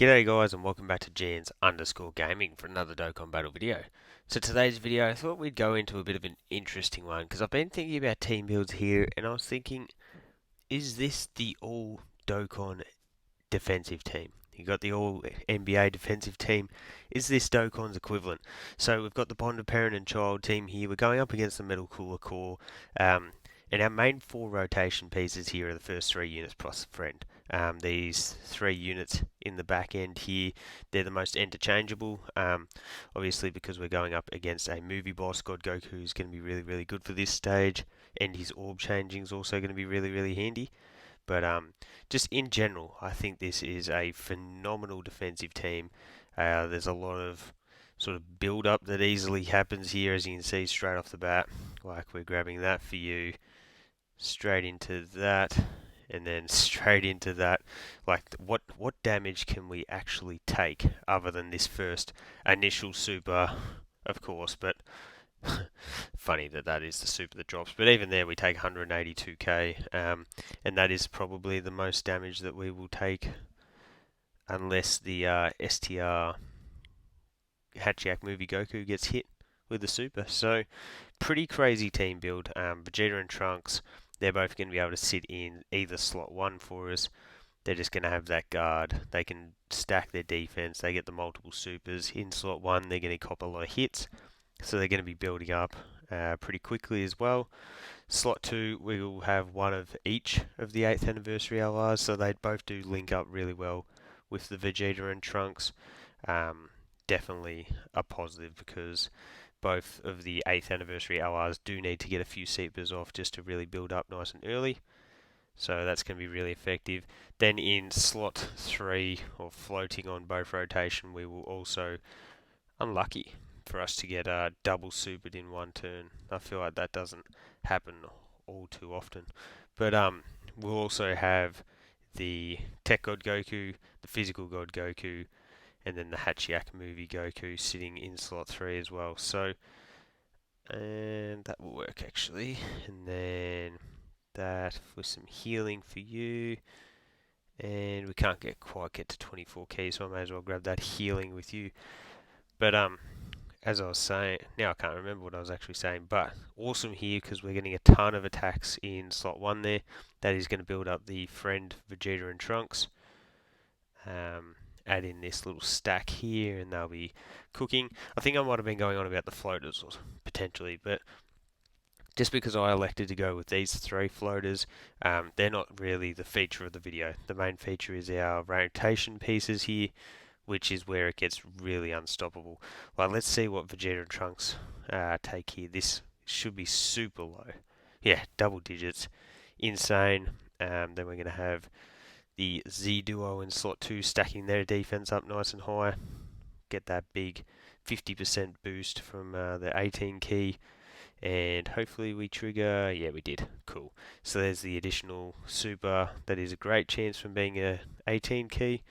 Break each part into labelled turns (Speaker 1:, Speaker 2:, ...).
Speaker 1: G'day guys and welcome back to Jans_gaming for another Dokkan battle video. So today's video I thought we'd go into a bit of an interesting one because I've been thinking about team builds here and I was thinking, is this the all Dokkan defensive team? You got the all NBA defensive team. Is this Dokkan's equivalent? So we've got the bonded parent and child team here. We're going up against the metal cooler core. And our main four rotation pieces here are the first three units plus friend. These three units in the back end here, they're the most interchangeable. Obviously, because we're going up against a movie boss, God Goku is going to be really, really good for this stage, and his orb changing is also going to be really, really handy. But just in general, I think this is a phenomenal defensive team. There's a lot of sort of build up that easily happens here, as you can see straight off the bat. Like we're grabbing that for you, straight into that, and then straight into that. Like what damage can we actually take other than this first initial super, of course, but funny that is the super that drops. But even there we take 182k, and that is probably the most damage that we will take unless the STR Hachiyak movie Goku gets hit with the super. So pretty crazy team build. Vegeta and Trunks, they're both going to be able to sit in either slot 1 for us. They're just going to have that guard. They can stack their defense. They get the multiple supers. In slot 1, they're going to cop a lot of hits. So they're going to be building up pretty quickly as well. Slot 2, we will have one of each of the 8th anniversary LRs. So they both do link up really well with the Vegeta and Trunks. Definitely a positive because both of the 8th anniversary LRs do need to get a few supers off just to really build up nice and early. So that's going to be really effective. Then in slot 3, or floating on both rotation, we will also, unlucky for us to get double supered in one turn. I feel like that doesn't happen all too often. But we'll also have the Tech God Goku, the Physical God Goku, and then the Hachiyak movie Goku sitting in slot 3 as well. So, and that will work actually. And then that for some healing for you. And we can't quite get to 24 keys, so I may as well grab that healing with you. But as I was saying, now I can't remember what I was actually saying, but awesome here because we're getting a ton of attacks in slot 1 there. That is going to build up the friend Vegeta and Trunks. Add in this little stack here and they'll be cooking. I think I might have been going on about the floaters potentially, but just because I elected to go with these 3 floaters, they're not really the feature of the video. The main feature is our rotation pieces here, which is where it gets really unstoppable. Well, let's see what Vegeta and Trunks take here. This should be super low. Yeah, double digits. Insane. Then we're going to have the Z Duo in slot 2 stacking their defense up nice and high. Get that big 50% boost from the 18 key. And hopefully we trigger, yeah we did, cool. So there's the additional super, that is a great chance from being a 18 key.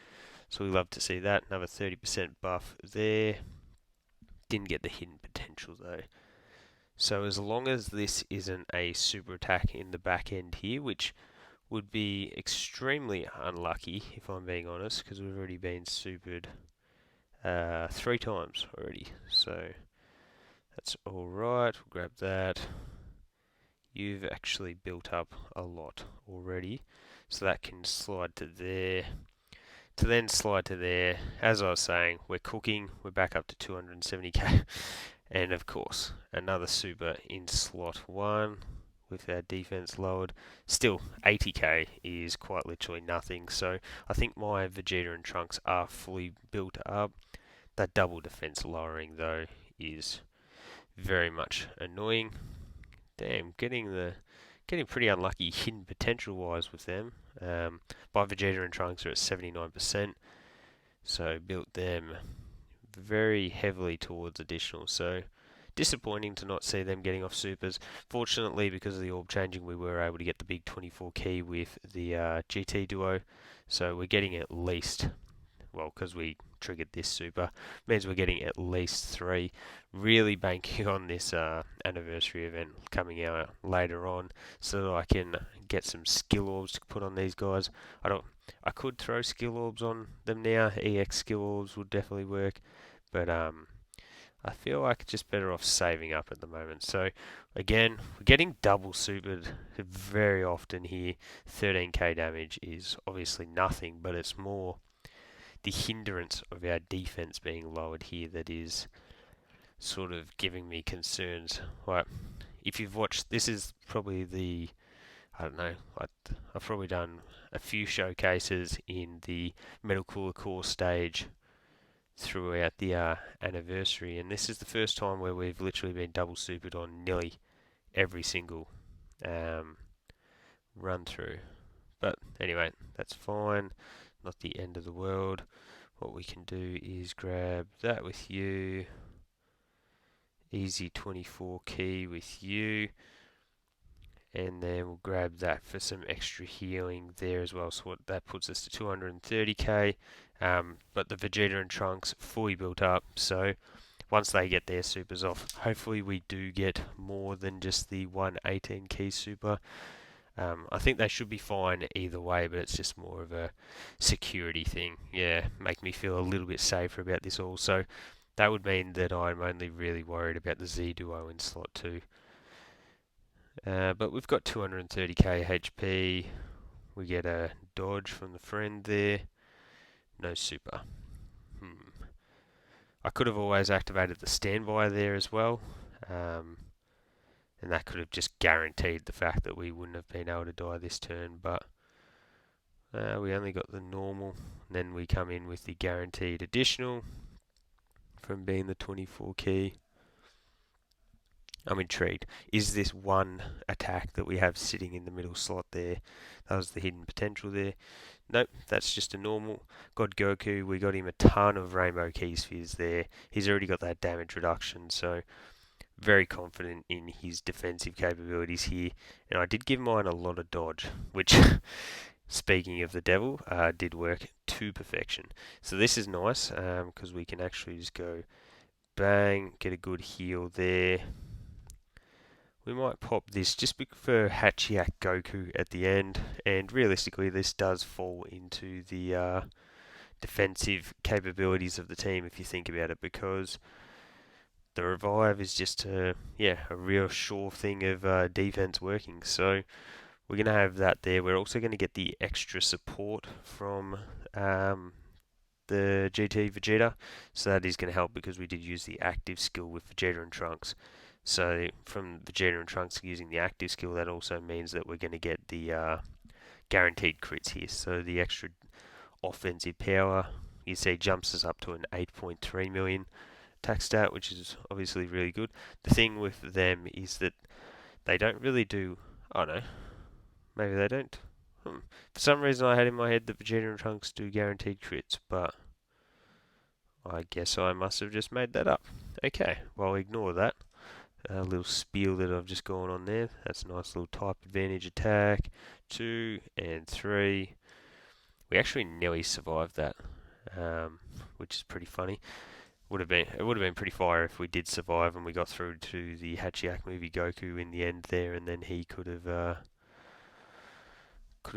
Speaker 1: So we love to see that, another 30% buff there. Didn't get the hidden potential though. So as long as this isn't a super attack in the back end here, which would be extremely unlucky if I'm being honest, because we've already been supered 3 times already. So that's alright, we'll grab that. You've actually built up a lot already, so that can slide to there. To then slide to there, as I was saying, we're cooking, we're back up to 270k. And of course, another super in slot 1 with our defense lowered. Still, 80k is quite literally nothing, so I think my Vegeta and Trunks are fully built up. That double defense lowering though is very much annoying. Damn, getting pretty unlucky hidden potential wise with them. My Vegeta and Trunks are at 79%, so built them very heavily towards additional. So disappointing to not see them getting off supers. Fortunately, because of the orb changing, we were able to get the big 24 key with the GT Duo. So we're getting at least, well, because we triggered this super, means we're getting at least 3. Really banking on this anniversary event coming out later on, so that I can get some skill orbs to put on these guys. I could throw skill orbs on them now. EX skill orbs would definitely work, but I feel like it's just better off saving up at the moment. So again, we're getting double supered very often here. 13k damage is obviously nothing, but it's more the hindrance of our defense being lowered here that is sort of giving me concerns. Like, if you've watched, this is probably the, I don't know, I've probably done a few showcases in the Metal Cooler Core stage throughout the anniversary, and this is the first time where we've literally been double supered on nearly every single um, run through. But anyway, that's fine, not the end of the world. What we can do is grab that with you, easy 24 key with you, and then we'll grab that for some extra healing there as well. So what that puts us to 230k. But the Vegeta and Trunks fully built up, so once they get their supers off, hopefully we do get more than just the 118 key super. I think they should be fine either way, but it's just more of a security thing. Yeah, make me feel a little bit safer about this all. So that would mean that I'm only really worried about the Z Duo in slot 2. But we've got 230k HP. We get a dodge from the friend there. No super. I could have always activated the standby there as well. And that could have just guaranteed the fact that we wouldn't have been able to die this turn. But we only got the normal. And then we come in with the guaranteed additional from being the 24 key. I'm intrigued. Is this one attack that we have sitting in the middle slot there? That was the hidden potential there. Nope, that's just a normal. God Goku, we got him a ton of Rainbow Key Spheres there. He's already got that damage reduction, so very confident in his defensive capabilities here. And I did give mine a lot of dodge, which, speaking of the devil, did work to perfection. So this is nice, because we can actually just go bang, get a good heal there. We might pop this just for Hachiak Goku at the end, and realistically this does fall into the defensive capabilities of the team if you think about it, because the revive is just a real sure thing of defense working. So we're going to have that there. We're also going to get the extra support from the GT Vegeta, so that is going to help because we did use the active skill with Vegeta and Trunks. So from Vegeta and Trunks using the active skill, that also means that we're going to get the guaranteed crits here. So the extra offensive power, you see, jumps us up to an 8.3 million attack stat, which is obviously really good. The thing with them is that they don't really do, I don't know, maybe they don't. For some reason I had in my head that Vegeta and Trunks do guaranteed crits, but I guess I must have just made that up. Okay, well, ignore that. A little spiel that I've just gone on there. That's a nice little type advantage attack. 2 and 3. We actually nearly survived that, which is pretty funny. It would have been pretty fire if we did survive and we got through to the Hachiak movie Goku in the end there, and then he could have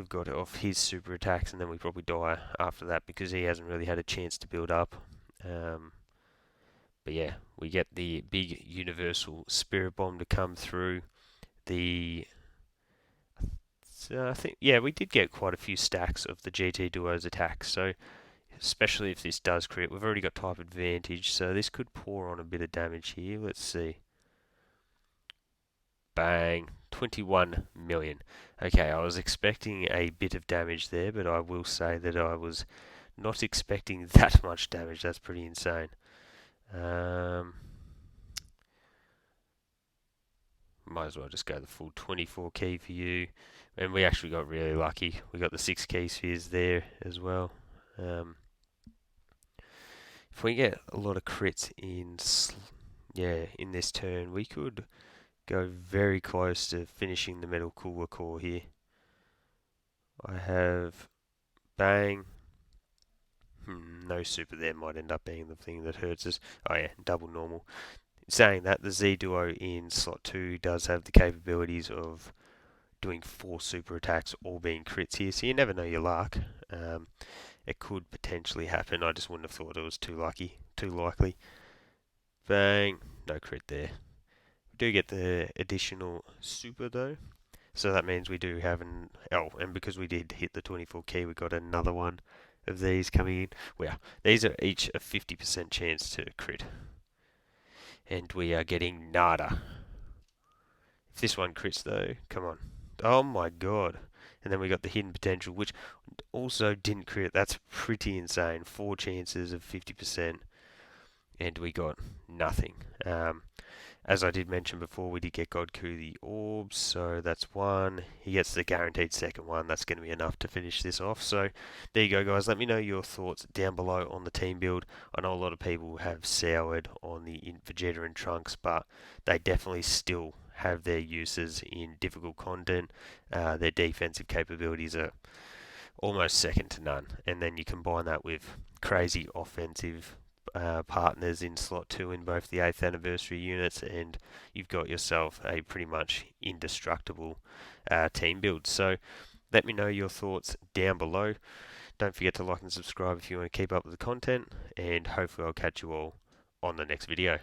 Speaker 1: got off his super attacks, and then we probably die after that because he hasn't really had a chance to build up. But yeah, we get the big universal spirit bomb to come through. I think, yeah, we did get quite a few stacks of the GT Duo's attacks, so especially if this does crit, we've already got type advantage, so this could pour on a bit of damage here. Let's see. Bang, 21 million. Okay, I was expecting a bit of damage there, but I will say that I was not expecting that much damage. That's pretty insane. Might as well just go the full 24 key for you. And we actually got really lucky. We got the 6 key spheres there as well. If we get a lot of crits in this turn, we could go very close to finishing the Metal Cooler Core here. I have bang. No super there might end up being the thing that hurts us. Oh yeah, double normal. Saying that, the Z Duo in slot 2 does have the capabilities of doing 4 super attacks, all being crits here, so you never know your luck. It could potentially happen. I just wouldn't have thought it was too likely. Bang, no crit there. We do get the additional super though, so that means we do have and because we did hit the 24 key, we got another one of these coming in. Well, these are each a 50% chance to crit, and we are getting nada. If this one crits though, come on. Oh my god. And then we got the hidden potential, which also didn't crit. That's pretty insane. 4 chances of 50%, and we got nothing. As I did mention before, we did get Godku the orbs, so that's one. He gets the guaranteed second one. That's going to be enough to finish this off. So there you go, guys. Let me know your thoughts down below on the team build. I know a lot of people have soured on the Vegeta and Trunks, but they definitely still have their uses in difficult content. Their defensive capabilities are almost second to none. And then you combine that with crazy offensive partners in slot 2 in both the 8th anniversary units, and you've got yourself a pretty much indestructible team build. So let me know your thoughts down below. Don't forget to like and subscribe if you want to keep up with the content, and hopefully I'll catch you all on the next video.